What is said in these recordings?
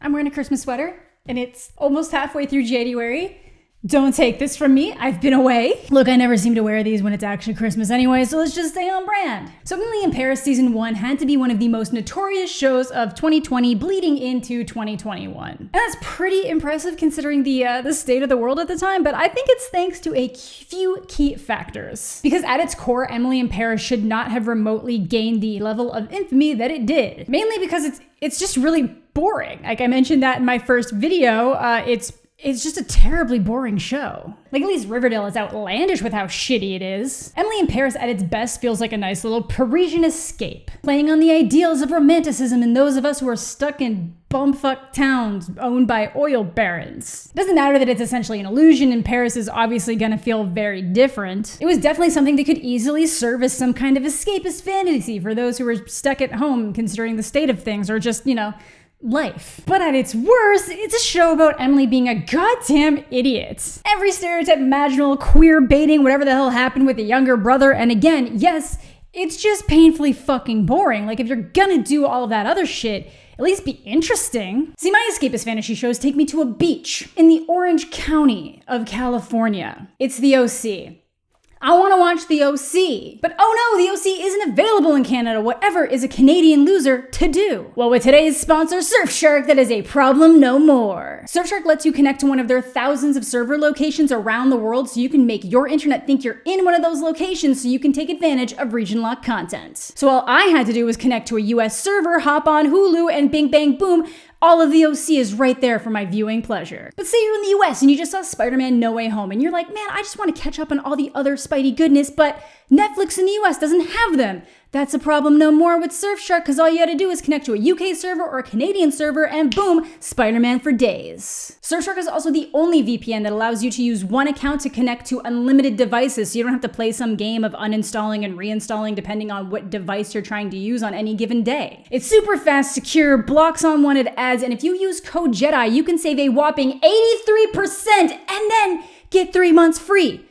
I'm wearing a Christmas sweater, and it's almost halfway through January. Don't take this from me. I've been away. Look, I never seem to wear these when it's actually Christmas anyway, so let's just stay on brand. So Emily in Paris Season 1 had to be one of the most notorious shows of 2020 bleeding into 2021. And that's pretty impressive considering the state of the world at the time, but I think it's thanks to a few key factors. Because at its core, Emily in Paris should not have remotely gained the level of infamy that it did. Mainly because it's just really boring. Like I mentioned that in my first video, it's just a terribly boring show. Like, at least Riverdale is outlandish with how shitty it is. Emily in Paris at its best feels like a nice little Parisian escape, playing on the ideals of romanticism in those of us who are stuck in bumfuck towns owned by oil barons. It doesn't matter that it's essentially an illusion, and Paris is obviously gonna feel very different. It was definitely something that could easily serve as some kind of escapist fantasy for those who were stuck at home considering the state of things, or just, life. But at its worst, it's a show about Emily being a goddamn idiot. Every stereotype imaginable, queer baiting, whatever the hell happened with the younger brother, and again, yes, it's just painfully fucking boring. Like, if you're gonna do all of that other shit, at least be interesting. See, my escapist fantasy shows take me to a beach in the Orange County of California. It's the OC. I want to watch the OC. But oh no, the OC isn't available in Canada. Whatever is a Canadian loser to do? Well, with today's sponsor, Surfshark, that is a problem no more. Surfshark lets you connect to one of their thousands of server locations around the world so you can make your internet think you're in one of those locations so you can take advantage of region lock content. So all I had to do was connect to a US server, hop on Hulu, and bing bang boom, all of the OC is right there for my viewing pleasure. But say you're in the US and you just saw Spider-Man No Way Home and you're like, man, I just want to catch up on all the other Spidey goodness, but Netflix in the US doesn't have them. That's a problem no more with Surfshark, because all you gotta do is connect to a UK server or a Canadian server and boom, Spider-Man for days. Surfshark is also the only VPN that allows you to use one account to connect to unlimited devices, so you don't have to play some game of uninstalling and reinstalling depending on what device you're trying to use on any given day. It's super fast, secure, blocks unwanted ads, and if you use code Jedi, you can save a whopping 83% and then get 3 months free.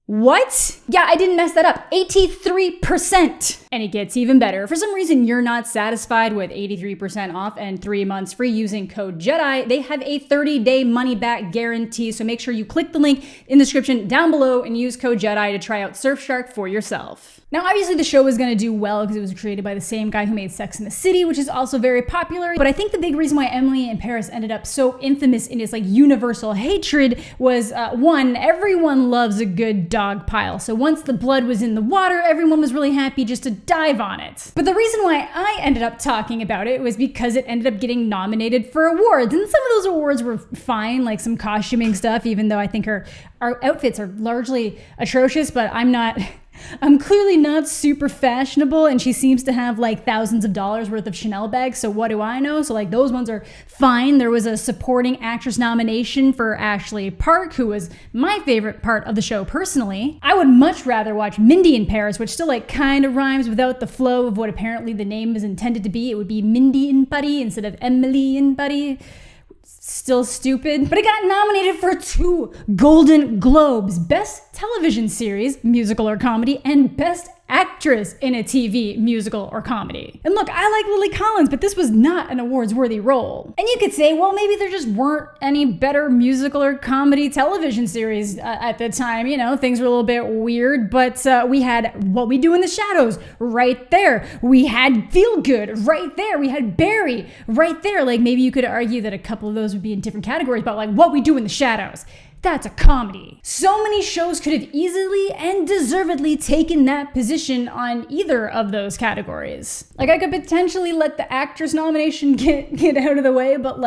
What? Yeah, I didn't mess that up. 83%. And it gets even better. If for some reason you're not satisfied with 83% off and 3 months free using code Jedi, they have a 30-day money-back guarantee, so make sure you click the link in the description down below and use code Jedi to try out Surfshark for yourself. Now, obviously the show was going to do well because it was created by the same guy who made Sex and the City, which is also very popular, but I think the big reason why Emily in Paris ended up so infamous in its universal hatred was, one, everyone loves a good dog pile. So once the blood was in the water, everyone was really happy just to dive on it. But the reason why I ended up talking about it was because it ended up getting nominated for awards. And some of those awards were fine, like some costuming stuff, even though I think our outfits are largely atrocious, but I'm clearly not super fashionable, and she seems to have thousands of dollars worth of Chanel bags, so what do I know? So those ones are fine. There was a supporting actress nomination for Ashley Park, who was my favorite part of the show personally. I would much rather watch Mindy in Paris, which still kind of rhymes without the flow of what apparently the name is intended to be. It would be Mindy and Buddy instead of Emily and Buddy. Still stupid, but it got nominated for 2 Golden Globes, Best Television Series, Musical or Comedy, and Best Actress in a TV musical or comedy. And look, I like Lily Collins, but this was not an awards-worthy role. And you could say, well, maybe there just weren't any better musical or comedy television series at the time. Things were a little bit weird, but we had What We Do in the Shadows right there. We had Feel Good right there. We had Barry right there. Maybe you could argue that a couple of those would be in different categories, but What We Do in the Shadows, that's a comedy. So many shows could have easily and deservedly taken that position on either of those categories. I could potentially let the actress nomination get out of the way, but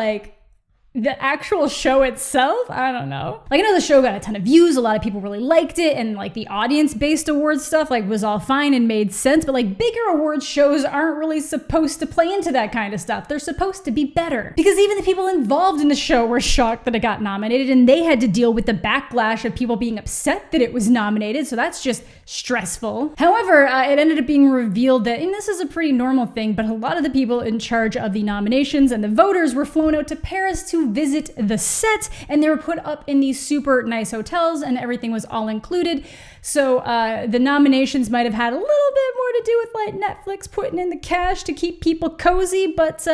the actual show itself, I don't know. I know the show got a ton of views, a lot of people really liked it, and the audience-based awards stuff was all fine and made sense, but bigger awards shows aren't really supposed to play into that kind of stuff. They're supposed to be better. Because even the people involved in the show were shocked that it got nominated, and they had to deal with the backlash of people being upset that it was nominated, so that's just stressful. However, it ended up being revealed that, and this is a pretty normal thing, but a lot of the people in charge of the nominations and the voters were flown out to Paris to visit the set, and they were put up in these super nice hotels, and everything was all included. So the nominations might have had a little bit more to do with Netflix putting in the cash to keep people cozy, but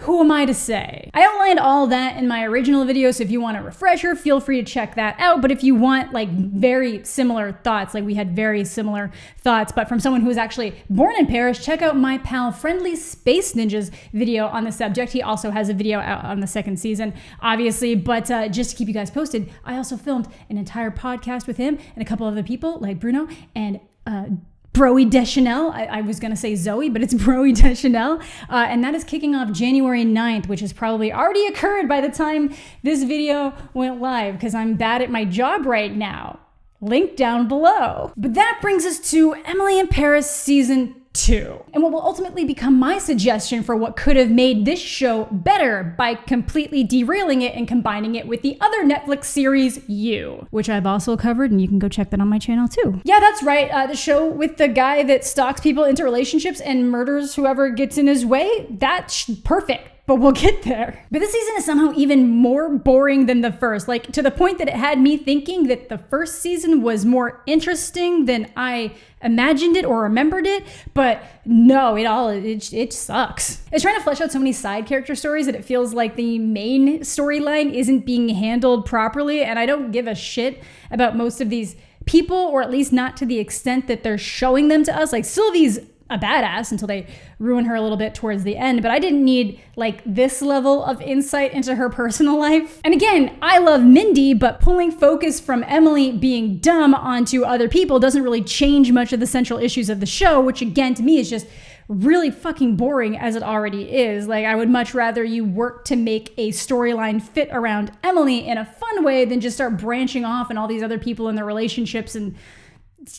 who am I to say? I outlined all that in my original video, so if you want a refresher, feel free to check that out. But if you want like very similar thoughts, like we had very similar thoughts, but from someone who was actually born in Paris, check out my pal Friendly Space Ninja's video on the subject. He also has a video out on the second season, obviously, but just to keep you guys posted, I also filmed an entire podcast with him and a couple other people like Bruno and Broey Deschanel. I was going to say Zoe, but it's Broey Deschanel. And that is kicking off January 9th, which has probably already occurred by the time this video went live because I'm bad at my job right now. Link down below. But that brings us to Emily in Paris season 2. And what will ultimately become my suggestion for what could have made this show better by completely derailing it and combining it with the other Netflix series, You, which I've also covered, and you can go check that on my channel too. Yeah, that's right. The show with the guy that stalks people into relationships and murders whoever gets in his way. That's perfect. But we'll get there. But this season is somehow even more boring than the first, like to the point that it had me thinking that the first season was more interesting than I imagined it or remembered it. But no, it sucks. It's trying to flesh out so many side character stories that it feels like the main storyline isn't being handled properly. And I don't give a shit about most of these people, or at least not to the extent that they're showing them to us. Like Sylvie's a badass until they ruin her a little bit towards the end, but I didn't need like this level of insight into her personal life. And again, I love Mindy, but pulling focus from Emily being dumb onto other people doesn't really change much of the central issues of the show, which again to me is just really fucking boring as it already is. Like I would much rather you work to make a storyline fit around Emily in a fun way than just start branching off and all these other people and their relationships. And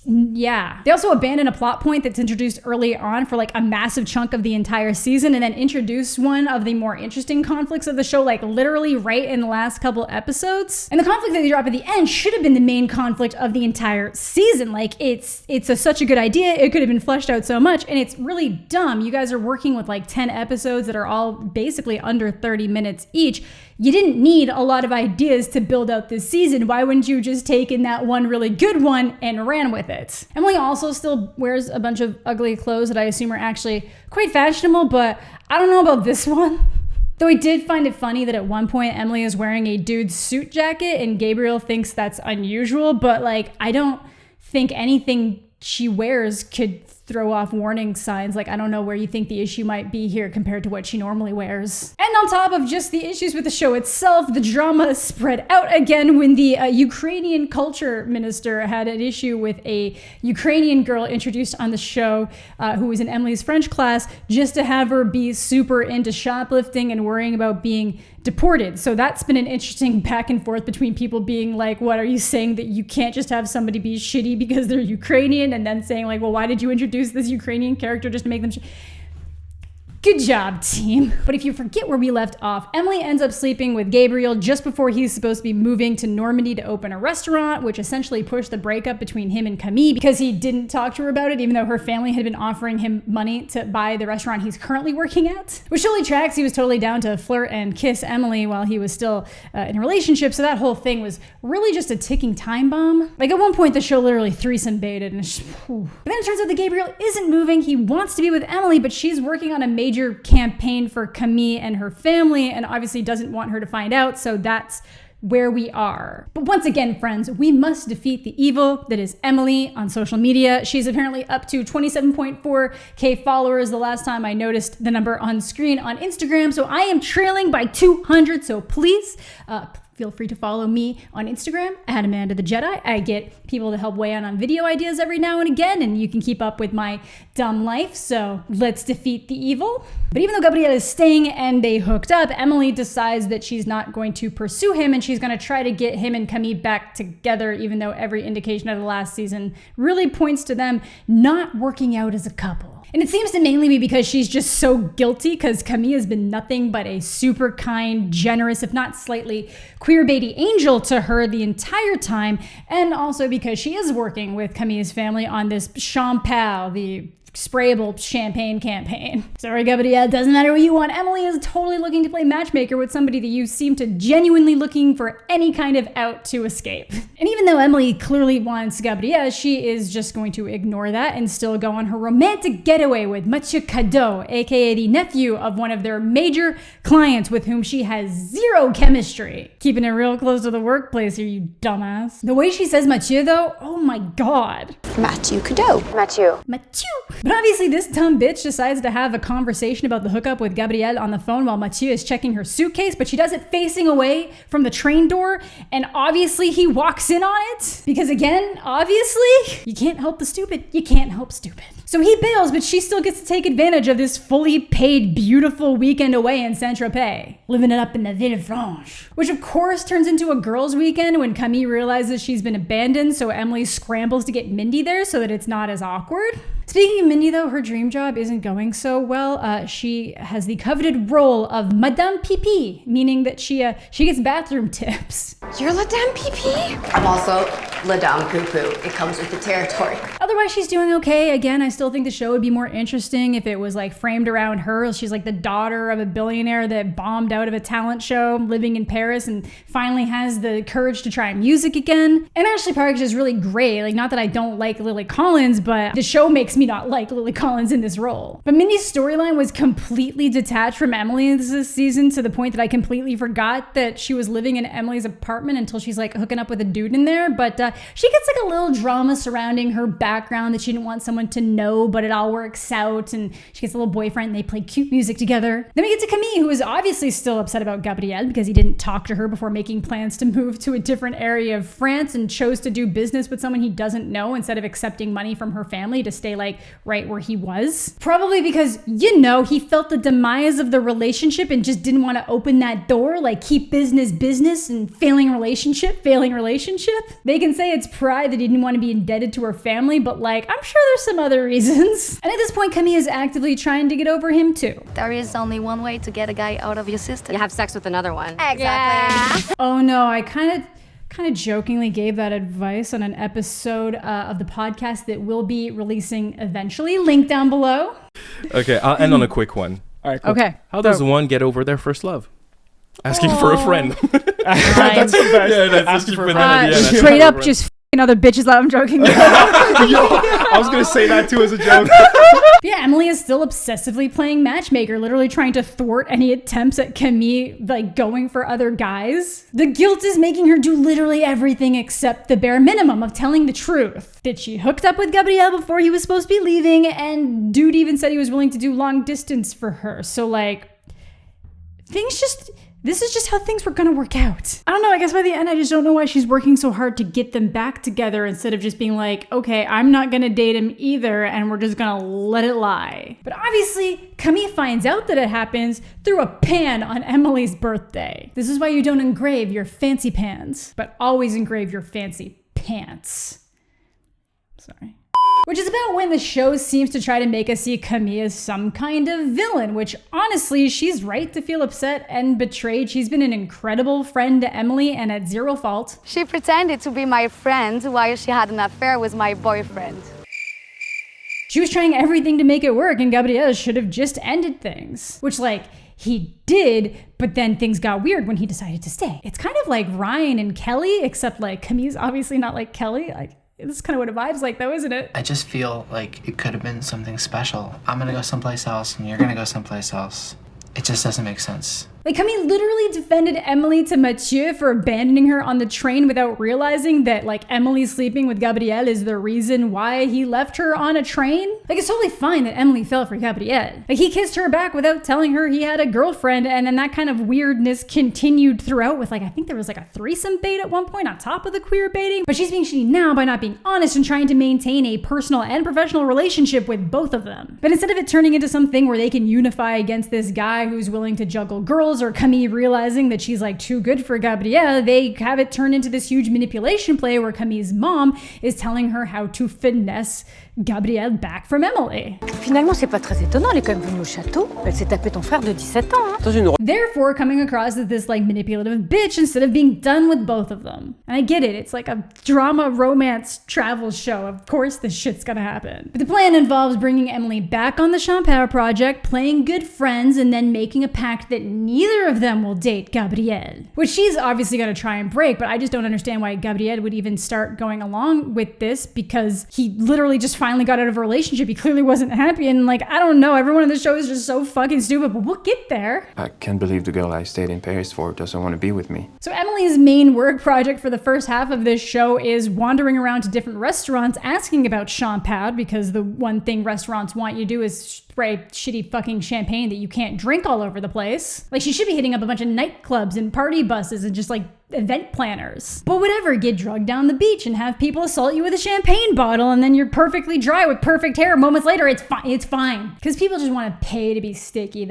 yeah, they also abandon a plot point that's introduced early on for like a massive chunk of the entire season, and then introduce one of the more interesting conflicts of the show like literally right in the last couple episodes. And the conflict that they drop at the end should have been the main conflict of the entire season. Like it's such a good idea. It could have been fleshed out so much, and it's really dumb. You guys are working with like 10 episodes that are all basically under 30 minutes each. You didn't need a lot of ideas to build out this season. Why wouldn't you just take in that one really good one and ran with it? Emily also still wears a bunch of ugly clothes that I assume are actually quite fashionable, but I don't know about this one. Though I did find it funny that at one point Emily is wearing a dude's suit jacket and Gabriel thinks that's unusual, but like I don't think anything she wears could throw off warning signs. Like I don't know where you think the issue might be here compared to what she normally wears. And on top of just the issues with the show itself, the drama spread out again when the Ukrainian culture minister had an issue with a Ukrainian girl introduced on the show who was in Emily's French class just to have her be super into shoplifting and worrying about being deported. So that's been an interesting back and forth between people being like, what are you saying, that you can't just have somebody be shitty because they're Ukrainian, and then saying like, well, why did you introduce this Ukrainian character just to make them Good job, team. But if you forget where we left off, Emily ends up sleeping with Gabriel just before he's supposed to be moving to Normandy to open a restaurant, which essentially pushed the breakup between him and Camille because he didn't talk to her about it, even though her family had been offering him money to buy the restaurant he's currently working at. Which totally tracks. He was totally down to flirt and kiss Emily while he was still in a relationship, so that whole thing was really just a ticking time bomb. Like at one point, the show literally threesome baited, and it's just, but then it turns out that Gabriel isn't moving. He wants to be with Emily, but she's working on a major campaign for Camille and her family, and obviously doesn't want her to find out, so that's where we are. But once again, friends, we must defeat the evil that is Emily on social media. She's apparently up to 27.4K followers the last time I noticed the number on screen on Instagram, so I am trailing by 200, so please feel free to follow me on Instagram at Amanda the Jedi. I get people to help weigh in on video ideas every now and again, and you can keep up with my dumb life, so let's defeat the evil. But even though Gabriel is staying and they hooked up, Emily decides that she's not going to pursue him, and she's going to try to get him and Camille back together, even though every indication of the last season really points to them not working out as a couple. And it seems to mainly be because she's just so guilty, because Camille has been nothing but a super kind, generous, if not slightly queer-baity angel to her the entire time, and also because she is working with Camille's family on this Champal, the sprayable champagne campaign. Sorry, Gabrielle, doesn't matter what you want. Emily is totally looking to play matchmaker with somebody that you seem to genuinely looking for any kind of out to escape. And even though Emily clearly wants Gabrielle, she is just going to ignore that and still go on her romantic getaway with Mathieu Cadeau, aka the nephew of one of their major clients with whom she has zero chemistry. Keeping it real close to the workplace here, you dumbass. The way she says Mathieu though, oh my god. Mathieu Cadeau. Mathieu. But obviously this dumb bitch decides to have a conversation about the hookup with Gabrielle on the phone while Mathieu is checking her suitcase, but she does it facing away from the train door, and obviously he walks in on it. Because again, obviously, you can't help the stupid. You can't help stupid. So he bails, but she still gets to take advantage of this fully paid, beautiful weekend away in Saint-Tropez. Living it up in the Villefranche. Which of course turns into a girls' weekend when Camille realizes she's been abandoned, so Emily scrambles to get Mindy there so that it's not as awkward. Speaking of Mindy though, her dream job isn't going so well. She has the coveted role of Madame Pipi, meaning that she gets bathroom tips. You're La Dame Pipi? I'm also La Dame Poo Poo. It comes with the territory. Otherwise, she's doing okay. Again, I still think the show would be more interesting if it was like framed around her. She's like the daughter of a billionaire that bombed out of a talent show, living in Paris, and finally has the courage to try music again. And Ashley Parks is really great. Like, not that I don't like Lily Collins, but the show makes me not like Lily Collins in this role. But Mindy's storyline was completely detached from Emily this season, to the point that I completely forgot that she was living in Emily's apartment until she's like hooking up with a dude in there. But she gets like a little drama surrounding her background that she didn't want someone to know, but it all works out, and she gets a little boyfriend and they play cute music together. Then we get to Camille, who is obviously still upset about Gabrielle because he didn't talk to her before making plans to move to a different area of France and chose to do business with someone he doesn't know instead of accepting money from her family to stay like right where he was. Probably because, you know, he felt the demise of the relationship and just didn't want to open that door, like keep business and failing relationship. They can say it's pride that he didn't want to be indebted to her family, but like, I'm sure there's some other reasons. And at this point, Camille is actively trying to get over him too. There is only one way to get a guy out of your system. You have sex with another one. Exactly. Yeah. Oh no, I kind of jokingly gave that advice on an episode of the podcast that we'll be releasing eventually. Link down below. Okay, I'll end on a quick one. All right, cool. Okay. How does one get over their first love? Asking for a friend. That's the best. Yeah, that's Asking for a friend. friend. Straight up, just f***ing other bitches. I'm joking. Yo, I was gonna say that too as a joke. Yeah, Emily is still obsessively playing matchmaker, literally trying to thwart any attempts at Camille, like going for other guys. The guilt is making her do literally everything except the bare minimum of telling the truth. That she hooked up with Gabrielle before he was supposed to be leaving, and dude even said he was willing to do long distance for her. So like, this is just how things were gonna work out. I don't know, I guess by the end, I just don't know why she's working so hard to get them back together instead of just being like, okay, I'm not gonna date him either, and we're just gonna let it lie. But obviously, Camille finds out that it happens through a pan on Emily's birthday. This is why you don't engrave your fancy pans, but always engrave your fancy pants. Sorry. Which is about when the show seems to try to make us see Camille as some kind of villain, which honestly, she's right to feel upset and betrayed. She's been an incredible friend to Emily and at zero fault. She pretended to be my friend while she had an affair with my boyfriend. She was trying everything to make it work, and Gabrielle should have just ended things. Which, like, he did, but then things got weird when he decided to stay. It's kind of like Ryan and Kelly, except like Camille's obviously not like Kelly. Like, this is kind of what a vibe's like though, isn't it? I just feel like it could have been something special. I'm gonna go someplace else and you're gonna go someplace else. It just doesn't make sense. Like, Camille literally defended Emily to Mathieu for abandoning her on the train without realizing that, like, Emily sleeping with Gabrielle is the reason why he left her on a train. Like, it's totally fine that Emily fell for Gabrielle. Like, he kissed her back without telling her he had a girlfriend, and then that kind of weirdness continued throughout with, like, I think there was, like, a threesome bait at one point on top of the queer baiting. But she's being shitty now by not being honest and trying to maintain a personal and professional relationship with both of them. But instead of it turning into something where they can unify against this guy who's willing to juggle girls girls or Camille realizing that she's like too good for Gabrielle, they have it turned into this huge manipulation play where Camille's mom is telling her how to finesse Gabrielle back from Emily. Finalement, c'est pas très étonnant, elle est quand même venue au château. Elle s'est tapée ton frère de 17 ans. Hein. Therefore, coming across as this like manipulative bitch instead of being done with both of them. And I get it, it's like a drama, romance, travel show. Of course this shit's gonna happen. But the plan involves bringing Emily back on the Champard project, playing good friends, and then making a pact that neither of them will date Gabrielle. Which she's obviously gonna try and break, but I just don't understand why Gabrielle would even start going along with this because he literally just finally got out of a relationship. He clearly wasn't happy, and like, I don't know, everyone on the show is just so fucking stupid, but we'll get there. I can't believe the girl I stayed in Paris for doesn't want to be with me. So Emily's main work project for the first half of this show is wandering around to different restaurants asking about Champard, because the one thing restaurants want you to do is spray shitty fucking champagne that you can't drink all over the place. Like, she should be hitting up a bunch of nightclubs and party buses and just like event planners. But whatever, get drugged down the beach and have people assault you with a champagne bottle and then you're perfectly dry with perfect hair. Moments later, it's fine. Because people just want to pay to be sticky.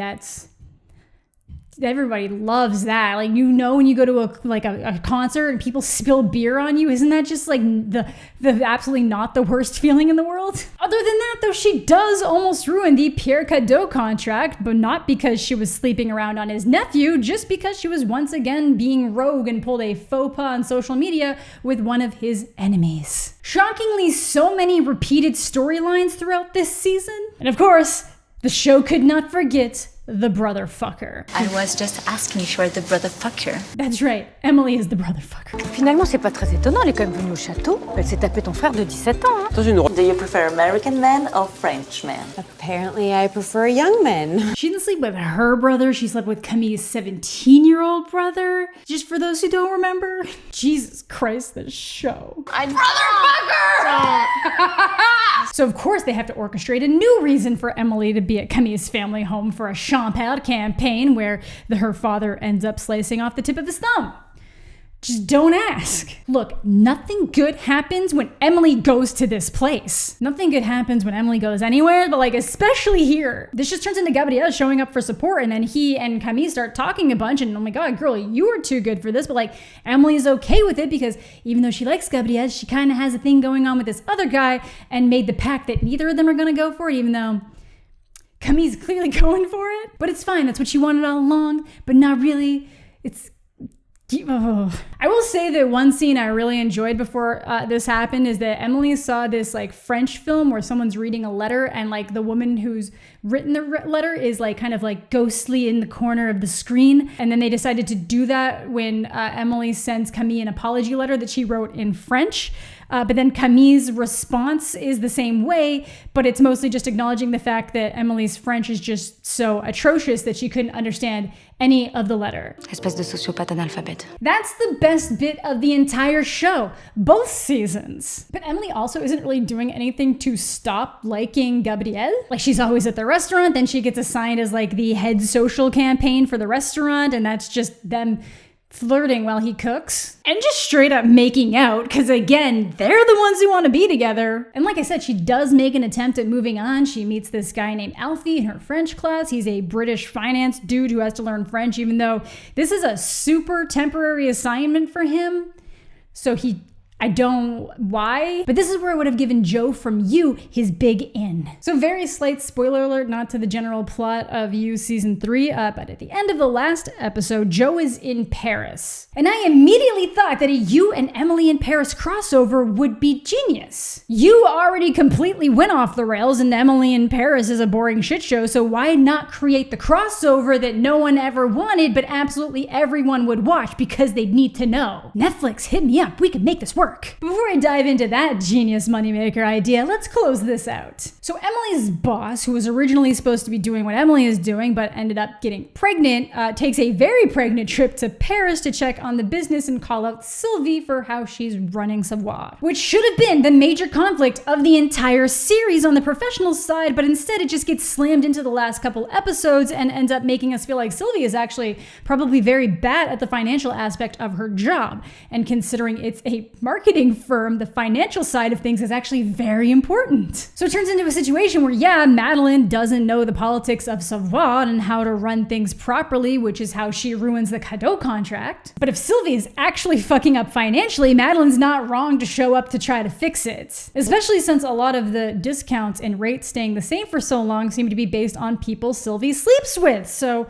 Everybody loves that. Like, you know, when you go to a concert and people spill beer on you, isn't that just like the absolutely not the worst feeling in the world? Other than that, though, she does almost ruin the Pierre Cadeau contract, but not because she was sleeping around on his nephew, just because she was once again being rogue and pulled a faux pas on social media with one of his enemies. Shockingly, so many repeated storylines throughout this season. And of course, the show could not forget the brother fucker. I was just asking if you're the brother fucker. That's right, Emily is the brother fucker. Finalement, c'est pas très étonnant, elle est quand même venue au château. Elle s'est tapée ton frère de 17 ans. Hein. Do you prefer American men or French men? Apparently, I prefer young men. She didn't sleep with her brother, she slept with Camille's 17-year-old brother. Just for those who don't remember. Jesus Christ, this show. So of course they have to orchestrate a new reason for Emily to be at Camille's family home for a Champard campaign where her father ends up slicing off the tip of his thumb. Just don't ask. Look, nothing good happens when Emily goes to this place. Nothing good happens when Emily goes anywhere, but like especially here. This just turns into Gabrielle showing up for support, and then he and Camille start talking a bunch, and oh my god, girl, you are too good for this, but like Emily's okay with it because even though she likes Gabrielle, she kind of has a thing going on with this other guy and made the pact that neither of them are gonna go for it, even though Camille's clearly going for it. But it's fine, that's what she wanted all along, but not really. I will say that one scene I really enjoyed before this happened is that Emily saw this like French film where someone's reading a letter and like the woman who's written the letter is like kind of like ghostly in the corner of the screen. And then they decided to do that when Emily sends Camille an apology letter that she wrote in French. But then Camille's response is the same way, but it's mostly just acknowledging the fact that Emily's French is just so atrocious that she couldn't understand any of the letter. Espèce de sociopathe analphabète. That's the best bit of the entire show, both seasons. But Emily also isn't really doing anything to stop liking Gabrielle. Like, she's always at the restaurant, then she gets assigned as like the head social campaign for the restaurant, and that's just them flirting while he cooks and just straight up making out, because again, they're the ones who want to be together. And like I said, she does make an attempt at moving on. She meets this guy named Alfie in her French class. He's a British finance dude who has to learn French, even though this is a super temporary assignment for him. So I don't why, but this is where I would have given Joe from You his big in. So very slight spoiler alert, not to the general plot of You season 3, but at the end of the last episode, Joe is in Paris. And I immediately thought that a You and Emily in Paris crossover would be genius. You already completely went off the rails and Emily in Paris is a boring shit show, so why not create the crossover that no one ever wanted, but absolutely everyone would watch because they'd need to know? Netflix, hit me up, we can make this work. Before I dive into that genius moneymaker idea, let's close this out. So Emily's boss, who was originally supposed to be doing what Emily is doing, but ended up getting pregnant, takes a very pregnant trip to Paris to check on the business and call out Sylvie for how she's running Savoir, which should have been the major conflict of the entire series on the professional side, but instead it just gets slammed into the last couple episodes and ends up making us feel like Sylvie is actually probably very bad at the financial aspect of her job. And considering it's a marketing marketing firm, the financial side of things is actually very important. So it turns into a situation where, yeah, Madeline doesn't know the politics of Savoie and how to run things properly, which is how she ruins the Cadeau contract. But if Sylvie is actually fucking up financially, Madeline's not wrong to show up to try to fix it. Especially since a lot of the discounts and rates staying the same for so long seem to be based on people Sylvie sleeps with. So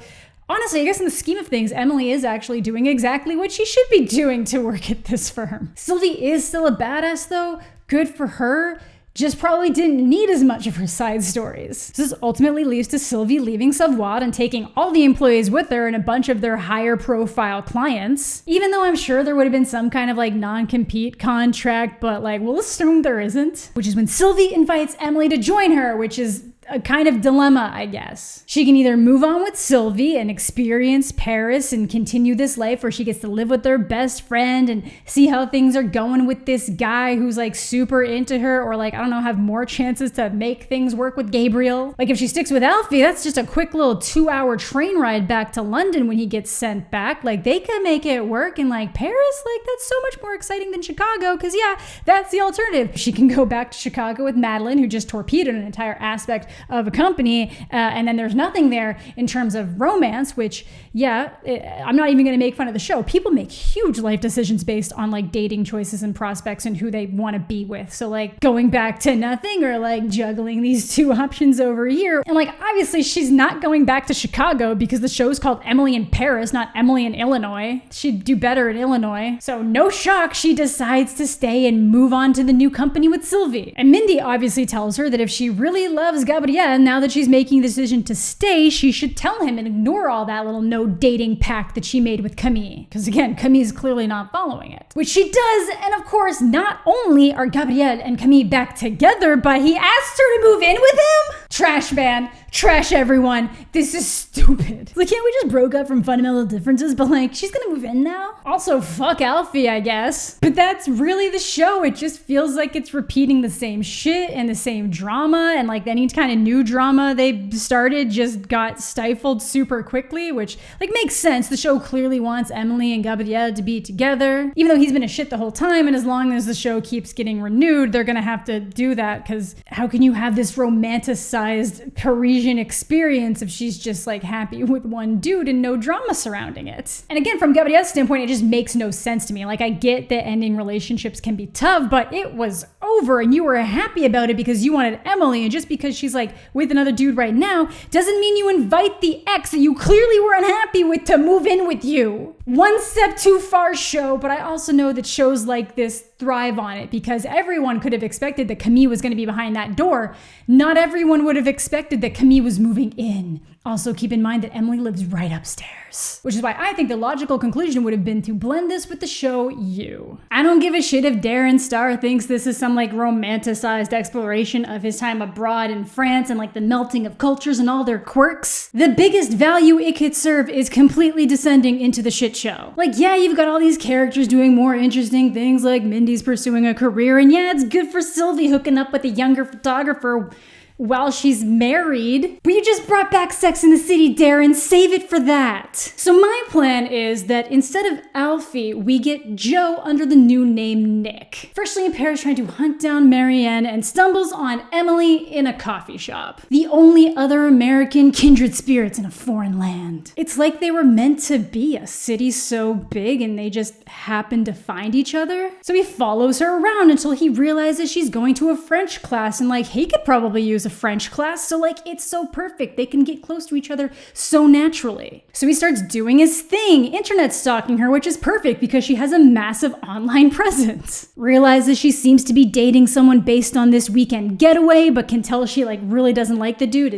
honestly, I guess in the scheme of things, Emily is actually doing exactly what she should be doing to work at this firm. Sylvie is still a badass though. Good for her. Just probably didn't need as much of her side stories. This ultimately leads to Sylvie leaving Savoie and taking all the employees with her and a bunch of their higher profile clients. Even though I'm sure there would have been some kind of like non-compete contract, but like we'll assume there isn't. Which is when Sylvie invites Emily to join her, which is a kind of dilemma, I guess. She can either move on with Sylvie and experience Paris and continue this life where she gets to live with her best friend and see how things are going with this guy who's like super into her, or like, I don't know, have more chances to make things work with Gabriel. Like if she sticks with Alfie, that's just a quick little 2-hour train ride back to London when he gets sent back. Like they could make it work, and like Paris, like that's so much more exciting than Chicago, because yeah, that's the alternative. She can go back to Chicago with Madeline, who just torpedoed an entire aspect of a company, and then there's nothing there in terms of romance, which I'm not even going to make fun of the show. People make huge life decisions based on like dating choices and prospects and who they want to be with. So like going back to nothing, or like juggling these two options over here. And like obviously she's not going back to Chicago because the show's called Emily in Paris, not Emily in Illinois. She'd do better in Illinois. So no shock, she decides to stay and move on to the new company with Sylvie. And Mindy obviously tells her that if she really loves Gabriel, now that she's making the decision to stay, she should tell him and ignore all that little no dating pact that she made with Camille. Because again, Camille's clearly not following it. Which she does, and of course, not only are Gabriel and Camille back together, but he asked her to move in with him? Trash man. Trash everyone. This is stupid. Like, can't we just broke up from fundamental differences? But like, she's gonna move in now? Also, fuck Alfie, I guess. But that's really the show. It just feels like it's repeating the same shit and the same drama, and like any kind of new drama they started just got stifled super quickly, which like makes sense. The show clearly wants Emily and Gabriel to be together, even though he's been a shit the whole time, and as long as the show keeps getting renewed, they're gonna have to do that, because how can you have this romanticized Parisian experience if she's just like happy with one dude and no drama surrounding it? And again, from Gabriel's standpoint, it just makes no sense to me. Like, I get that ending relationships can be tough, but it was over and you were happy about it because you wanted Emily, and just because she's like with another dude right now doesn't mean you invite the ex that you clearly were unhappy with to move in with you. One step too far, show, but I also know that shows like this thrive on it, because everyone could have expected that Camille was going to be behind that door. Not everyone would have expected that Camille was moving in. Also, keep in mind that Emily lives right upstairs, which is why I think the logical conclusion would have been to blend this with the show You. I don't give a shit if Darren Star thinks this is some like romanticized exploration of his time abroad in France and like the melting of cultures and all their quirks. The biggest value it could serve is completely descending into the shit show. Like, yeah, you've got all these characters doing more interesting things, like Mindy's pursuing a career, and yeah, it's good for Sylvie hooking up with a younger photographer while she's married. But you just brought back Sex in the City, Darren. Save it for that. So my plan is that instead of Alfie, we get Joe under the new name Nick. Firstly in Paris trying to hunt down Marianne, and stumbles on Emily in a coffee shop. The only other American kindred spirits in a foreign land. It's like they were meant to be, a city so big and they just happened to find each other. So he follows her around until he realizes she's going to a French class, and like he could probably use a French class, so like it's so perfect. They can get close to each other so naturally. So he starts doing his thing, internet stalking her, which is perfect because she has a massive online presence. Realizes she seems to be dating someone based on this weekend getaway, but can tell she like really doesn't like the dude,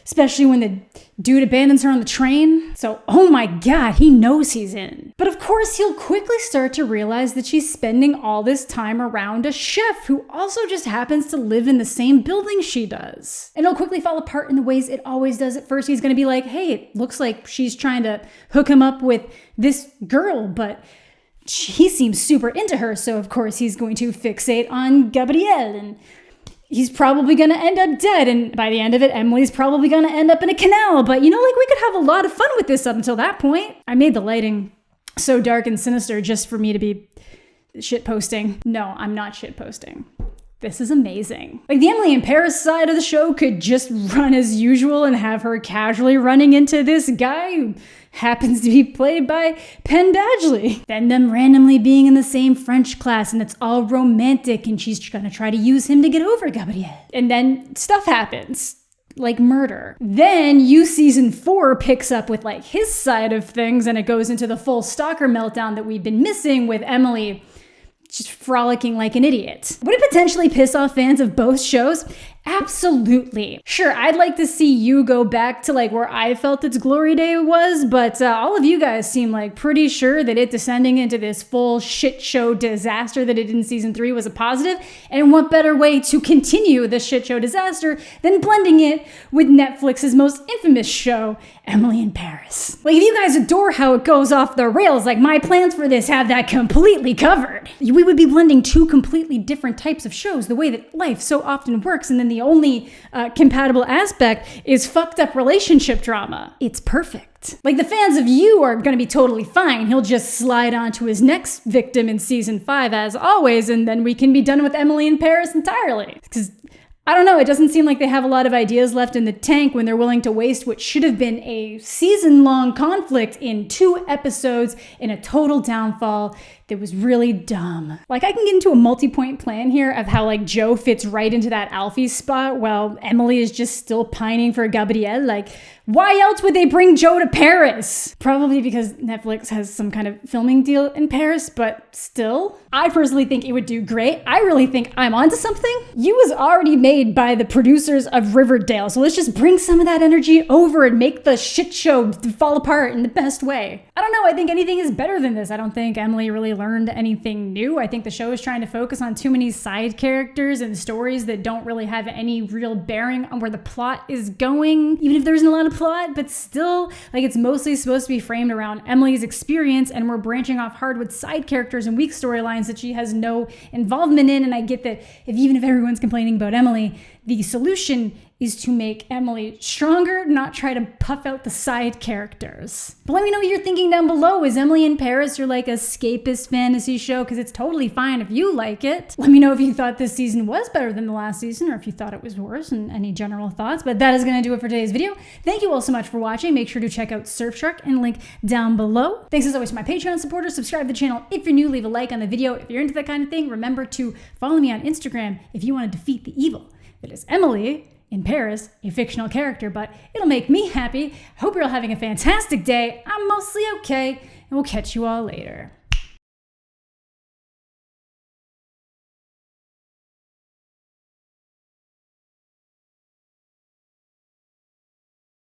especially when the dude abandons her on the train. So, oh my god, he knows he's in. But of course, he'll quickly start to realize that she's spending all this time around a chef who also just happens to live in the same building she does. And it'll quickly fall apart in the ways it always does. At first, he's gonna be like, hey, it looks like she's trying to hook him up with this girl, but he seems super into her, so of course he's going to fixate on Gabriel, and he's probably gonna end up dead, and by the end of it, Emily's probably gonna end up in a canal. But you know, like, we could have a lot of fun with this up until that point. I made the lighting so dark and sinister just for me to be shit posting. No, I'm not shit posting. This is amazing. Like, the Emily in Paris side of the show could just run as usual and have her casually running into this guy who happens to be played by Penn Badgley. Then them randomly being in the same French class and it's all romantic and she's gonna try to use him to get over Gabrielle. And then stuff happens. Like murder. Then season 4 picks up with like his side of things and it goes into the full stalker meltdown that we've been missing with Emily just frolicking like an idiot. Would it potentially piss off fans of both shows? Absolutely. Sure, I'd like to see you go back to like where I felt its glory day was, but all of you guys seem like pretty sure that it descending into this full shit show disaster that it did in season 3 was a positive, and what better way to continue the shit show disaster than blending it with Netflix's most infamous show, Emily in Paris. Like, if you guys adore how it goes off the rails, like my plans for this have that completely covered. We would be blending two completely different types of shows the way that life so often works, and then the only compatible aspect is fucked up relationship drama. It's perfect. Like, the fans of You are gonna be totally fine. He'll just slide on to his next victim in season 5 as always, and then we can be done with Emily in Paris entirely. Because I don't know, it doesn't seem like they have a lot of ideas left in the tank when they're willing to waste what should have been a season-long conflict in 2 episodes in a total downfall that was really dumb. Like, I can get into a multi-point plan here of how like Joe fits right into that Alfie spot while Emily is just still pining for Gabrielle. Like, why else would they bring Joe to Paris? Probably because Netflix has some kind of filming deal in Paris, but still. I personally think it would do great. I really think I'm onto something. You was already made by the producers of Riverdale, so let's just bring some of that energy over and make the shit show fall apart in the best way. I don't know, I think anything is better than this. I don't think Emily really learned anything new. I think the show is trying to focus on too many side characters and stories that don't really have any real bearing on where the plot is going, even if there isn't a lot of plot, but still, like, it's mostly supposed to be framed around Emily's experience, and we're branching off hard with side characters and weak storylines that she has no involvement in. And I get that even if everyone's complaining about Emily, the solution is to make Emily stronger, not try to puff out the side characters. But let me know what you're thinking down below. Is Emily in Paris your like escapist fantasy show? Because it's totally fine if you like it. Let me know if you thought this season was better than the last season, or if you thought it was worse, and any general thoughts. But that is gonna do it for today's video. Thank you all so much for watching. Make sure to check out Surfshark and link down below. Thanks as always to my Patreon supporters. Subscribe to the channel if you're new, leave a like on the video if you're into that kind of thing. Remember to follow me on Instagram if you want to defeat the evil that is Emily in Paris, a fictional character, but it'll make me happy. Hope you're all having a fantastic day. I'm mostly okay, and we'll catch you all later.